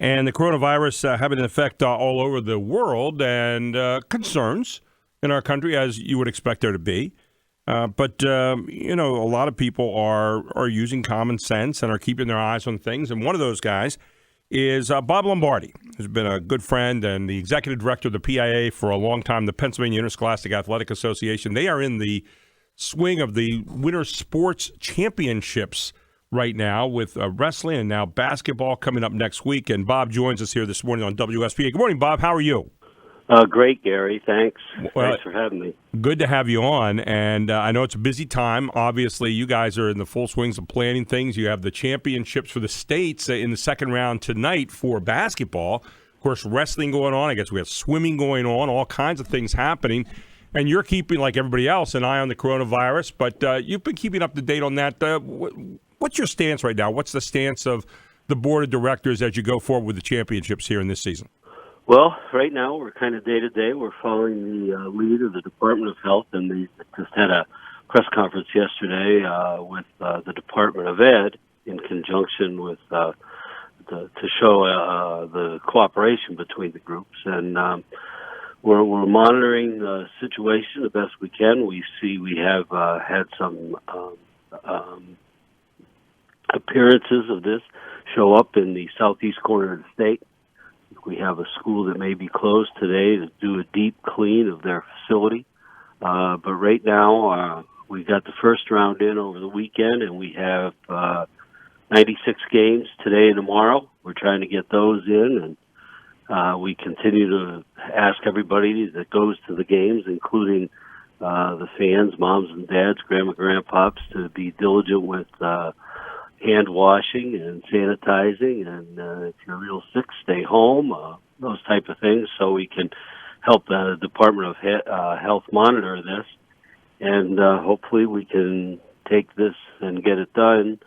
And the coronavirus having an effect all over the world, and concerns in our country, as you would expect there to be. But a lot of people are using common sense and are keeping their eyes on things. And one of those guys is Bob Lombardi, who's been a good friend and the executive director of the PIAA for a long time, the Pennsylvania Interscholastic Athletic Association. They are in the swing of the Winter Sports Championships right now with wrestling and now basketball coming up next week. And Bob joins us here this morning on WSBA. Good morning, Bob. How are you? Great, Gary. Thanks. Well, Thanks for having me. Good to have you on. And I know it's a busy time. Obviously, you guys are in the full swings of planning things. You have the championships for the states in the second round tonight for basketball. Of course, wrestling going on. I guess we have swimming going on, all kinds of things happening. And you're keeping, like everybody else, an eye on the coronavirus. But you've been keeping up to date on that. What's your stance right now? What's the stance of the board of directors as you go forward with the championships here in this season? Well, right now we're kind of day to day. We're following the lead of the Department of Health, and they just had a press conference yesterday with the Department of Ed in conjunction with to show the cooperation between the groups. And we're monitoring the situation the best we can. We see we have had some appearances of this show up in the southeast corner of the state. We have a school that may be closed today to do a deep clean of their facility. But right now, we got the first round in over the weekend, and we have 96 games today and tomorrow. We're trying to get those in, and we continue to ask everybody that goes to the games, including the fans, moms and dads, grandma, grandpops, to be diligent with hand washing and sanitizing, and if you're real sick, stay home, those type of things, so we can help the Department of Health monitor this, and hopefully we can take this and get it done.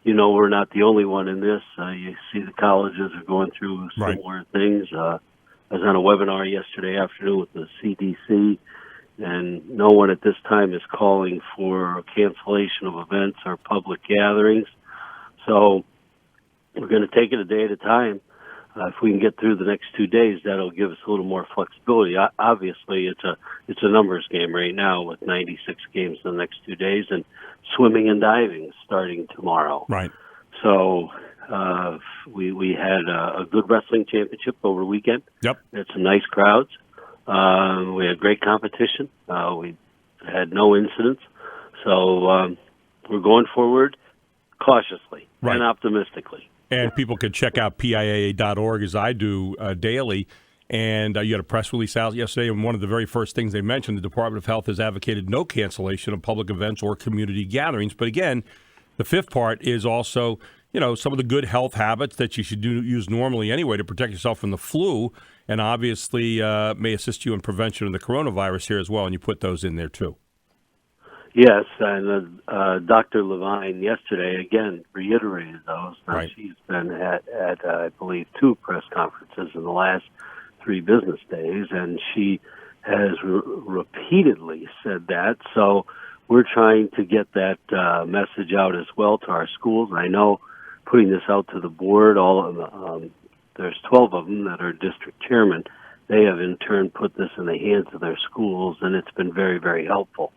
You know, we're not the only one in this. You see the colleges are going through similar things. I was on a webinar yesterday afternoon with the CDC, and no one at this time is calling for a cancellation of events or public gatherings. So we're going to take it a day at a time. If we can get through the next 2 days, that'll give us a little more flexibility. Obviously, it's a numbers game right now with 96 games in the next 2 days, and swimming and diving starting tomorrow. Right. So we had a good wrestling championship over the weekend. Yep. We had some nice crowds. We had great competition. We had no incidents. So we're going forward cautiously and optimistically. And people can check out PIAA.org, as I do daily. And you had a press release out yesterday, and one of the very first things they mentioned, the Department of Health has advocated no cancellation of public events or community gatherings. But again, the fifth part is also, some of the good health habits that you should use normally anyway to protect yourself from the flu, and obviously may assist you in prevention of the coronavirus here as well, and you put those in there too. Yes, and Dr. Levine yesterday, again, reiterated those. Now, she's been at I believe, 2 press conferences in the last 3 business days, and she has repeatedly said that. So we're trying to get that message out as well to our schools. I know putting this out to the board, all of the, there's 12 of them that are district chairmen. They have in turn put this in the hands of their schools, and it's been very, very helpful.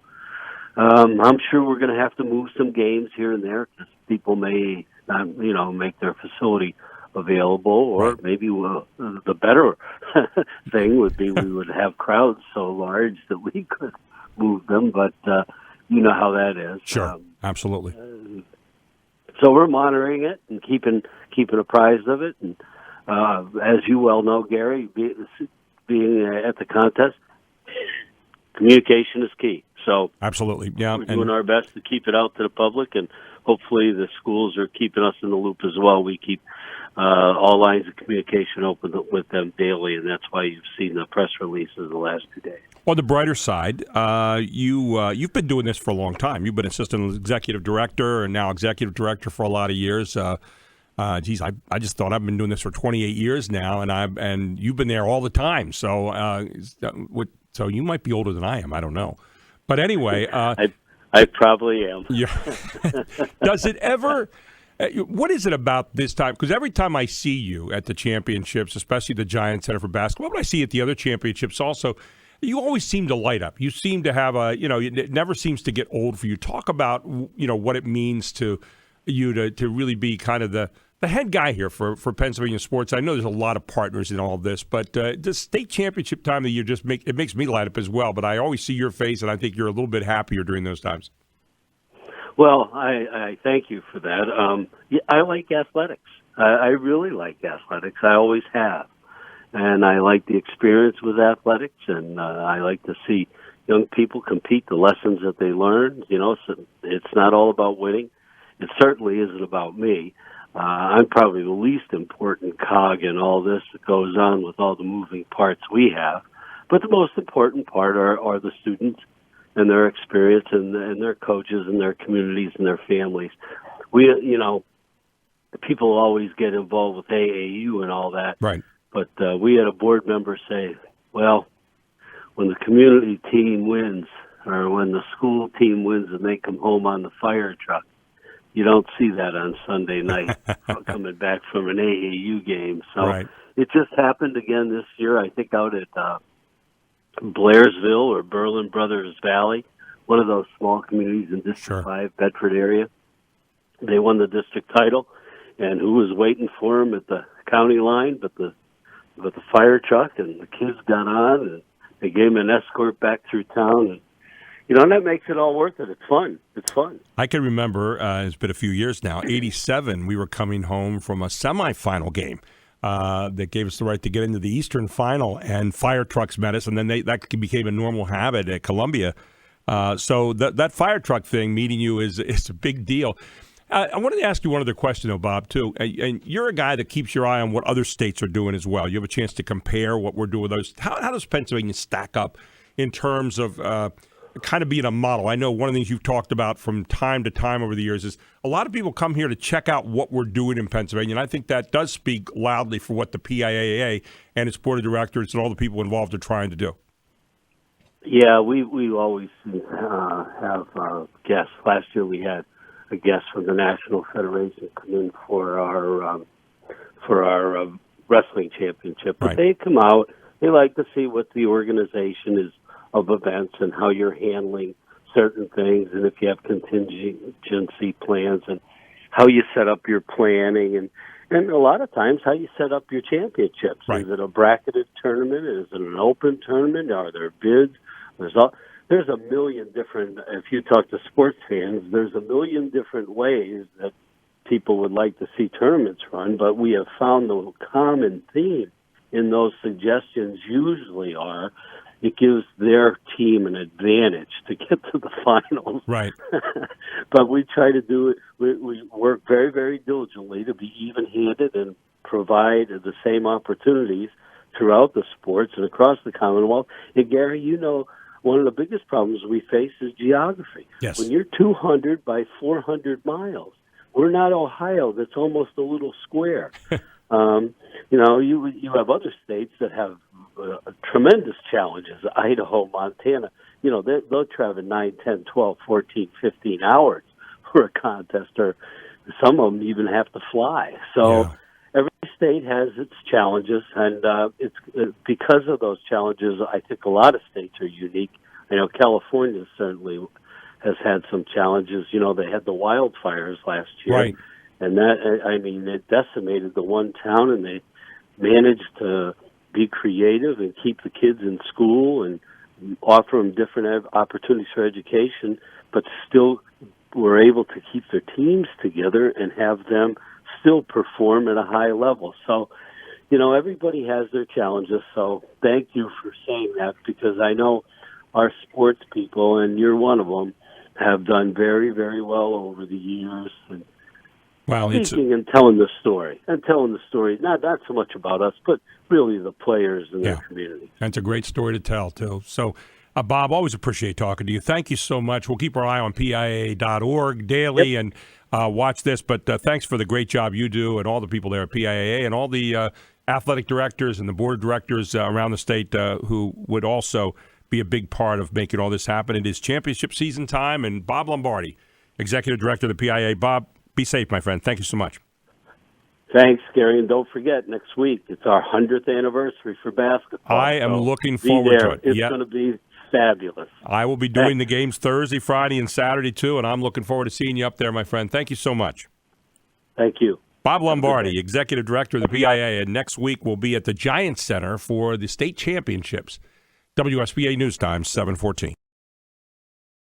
I'm sure we're going to have to move some games here and there because people may not, make their facility available, or maybe the better thing would be we would have crowds so large that we could move them, but you know how that is. Sure, absolutely. So we're monitoring it and keeping apprised of it, and as you well know, Gary, being at the contest, communication is key. So absolutely, yeah, we're doing our best to keep it out to the public, and hopefully the schools are keeping us in the loop as well. We keep all lines of communication open with them daily, and that's why you've seen the press releases the last 2 days. On the brighter side, you've been doing this for a long time. You've been assistant executive director and now executive director for a lot of years. I just thought I've been doing this for 28 years now, and you've been there all the time. So so you might be older than I am. I don't know. But anyway, I probably am. Yeah. Does it ever? What is it about this time? Because every time I see you at the championships, especially the Giants Center for Basketball, but I see at the other championships also, you always seem to light up. You seem to have it never seems to get old for you. Talk about, what it means to you to really be kind of the head guy here for Pennsylvania sports. I know there's a lot of partners in all of this, but the state championship time of the year it makes me light up as well. But I always see your face, and I think you're a little bit happier during those times. Well, I thank you for that. I like athletics. I really like athletics. I always have. And I like the experience with athletics, and I like to see young people compete, the lessons that they learn. So it's not all about winning. It certainly isn't about me. I'm probably the least important cog in all this that goes on with all the moving parts we have. But the most important part are the students and their experience and their coaches and their communities and their families. People always get involved with AAU and all that. Right. But we had a board member say, well, when the community team wins or when the school team wins and they come home on the fire truck, you don't see that on Sunday night coming back from an AAU game. So right. It just happened again this year, I think out at Blairsville or Berlin Brothers Valley, one of those small communities in District 5, Bedford area. They won the district title, and who was waiting for them at the county line but the fire truck, and the kids got on, and they gave them an escort back through town, and and that makes it all worth it. It's fun. I can remember, it's been a few years now, 87, we were coming home from a semifinal game that gave us the right to get into the Eastern Final, and fire trucks met us, and then that became a normal habit at Columbia. So that fire truck thing, meeting you, is a big deal. I wanted to ask you one other question, though, Bob, too. And you're a guy that keeps your eye on what other states are doing as well. You have a chance to compare what we're doing with those. How does Pennsylvania stack up in terms of kind of being a model? I know one of the things you've talked about from time to time over the years is a lot of people come here to check out what we're doing in Pennsylvania, and I think that does speak loudly for what the PIAA and its board of directors and all the people involved are trying to do. Yeah, we always have guests. Last year we had a guest from the National Federation come in for our wrestling championship. But They come out. They like to see what the organization is of events and how you're handling certain things, and if you have contingency plans and how you set up your planning, and a lot of times how you set up your championships. Right. Is it a bracketed tournament? Is it an open tournament? Are there bids? There's a million different, if you talk to sports fans, there's a million different ways that people would like to see tournaments run, but we have found the common theme in those suggestions usually are it gives their team an advantage to get to the finals. Right. But we try to do it, we work very, very diligently to be even-handed and provide the same opportunities throughout the sports and across the Commonwealth. And Gary, one of the biggest problems we face is geography. Yes. When you're 200 by 400 miles, we're not Ohio. That's almost a little square. You have other states that have tremendous challenges. Idaho, Montana, they'll travel 9, 10, 12, 14, 15 hours for a contest, or some of them even have to fly. So every state has its challenges, and it's because of those challenges, I think a lot of states are unique. California certainly has had some challenges. They had the wildfires last year. Right. And it decimated the one town, and they managed to be creative and keep the kids in school and offer them different opportunities for education, but still were able to keep their teams together and have them still perform at a high level. So, everybody has their challenges. So thank you for saying that, because I know our sports people, and you're one of them, have done very, very well over the years. And speaking and telling the story, not so much about us, but really the players and their community. That's a great story to tell, too. So, Bob, always appreciate talking to you. Thank you so much. We'll keep our eye on PIAA.org daily and watch this. But thanks for the great job you do and all the people there at PIAA and all the athletic directors and the board of directors around the state who would also be a big part of making all this happen. It is championship season time, and Bob Lombardi, executive director of the PIAA. Bob, Be safe, my friend. Thank you so much. Thanks, Gary. And don't forget, next week, it's our 100th anniversary for basketball. I am so looking be forward there. to it. It's Yep. going to be fabulous. I will be doing the games Thursday, Friday, and Saturday, too, and I'm looking forward to seeing you up there, my friend. Thank you so much. Thank you. Bob Lombardi, Executive Director of the PIAA, and next week we'll be at the Giants Center for the state championships. WSBA News Time, 7:14.